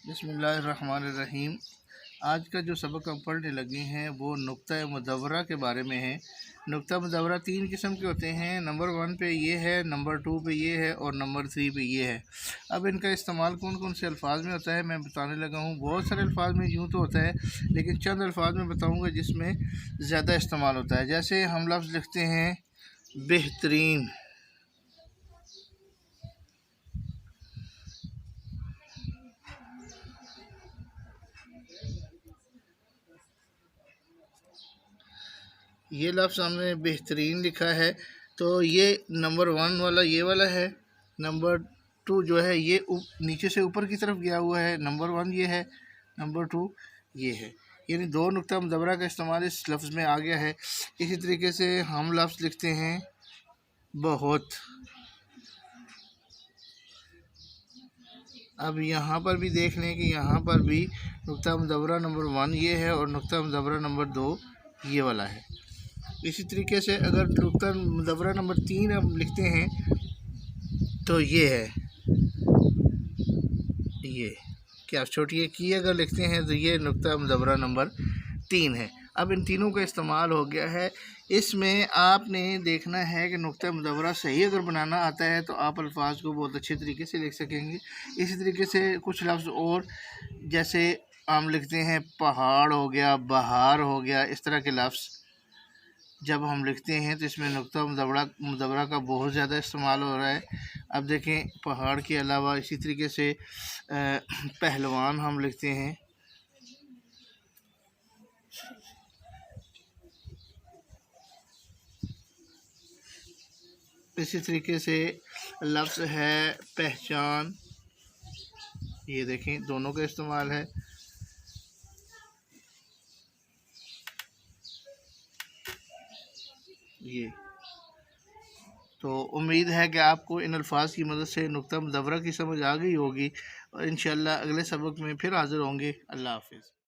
बिस्मिल्लाहिर्रहमानिर्रहीम। आज का जो सबक हम पढ़ने लगे हैं वो नुक्ता मुदव्वरा के बारे में है। नुक्ता मुदव्वरा तीन किस्म के होते हैं। नंबर 1 पे ये है, नंबर 2 पे ये है और नंबर 3 पे ये है। अब इनका इस्तेमाल कौन कौन से अल्फाज में होता है मैं बताने लगा हूँ। बहुत सारे अल्फाज में यूँ तो होता है, लेकिन चंद अल्फाज में बताऊँगा जिसमें ज़्यादा इस्तेमाल होता है। जैसे हम लफ्ज़ लिखते हैं बेहतरीन, ये लफ्ज़ हमने बेहतरीन लिखा है, तो ये नंबर 1 वाला ये वाला है। नंबर 2 जो है ये नीचे से ऊपर की तरफ गया हुआ है। नंबर 1 ये है, नंबर 2 ये है। यानी दो नुक्ता मुदव्वरा का इस्तेमाल इस लफ्ज़ में आ गया है। इसी तरीके से हम लफ्ज़ लिखते हैं बहुत। अब यहाँ पर भी देख लें कि यहाँ पर भी नुक्ता मुदव्वरा नंबर 1 ये है और नुक्ता मुदव्वरा नंबर 2 ये वाला है। इसी तरीके से अगर नुक्ता मुदव्वरा नंबर 3 हम लिखते हैं तो ये है, ये क्या छोटी की अगर लिखते हैं तो ये नुक्ता मुदव्वरा नंबर 3 है। अब इन तीनों का इस्तेमाल हो गया है। इसमें आपने देखना है कि नुक्ता मुदव्वरा सही अगर बनाना आता है तो आप अल्फाज को बहुत अच्छे तरीके से लिख सकेंगे। इसी तरीके से कुछ लफ्ज़ और, जैसे हम लिखते हैं पहाड़ हो गया, बहार हो गया, इस तरह के लफ्ज़ जब हम लिखते हैं तो इसमें नुक्ता मुदव्वरा का बहुत ज़्यादा इस्तेमाल हो रहा है। अब देखें पहाड़ के अलावा इसी तरीके से पहलवान हम लिखते हैं, इसी तरीके से लफ्ज़ है पहचान, ये देखें दोनों का इस्तेमाल है। ये तो उम्मीद है कि आपको इन अल्फाज की मदद से नुक्ता मुदव्वरा की समझ आ गई होगी और इंशाअल्लाह अगले सबक में फिर हाज़िर होंगे। अल्लाह हाफ़िज़।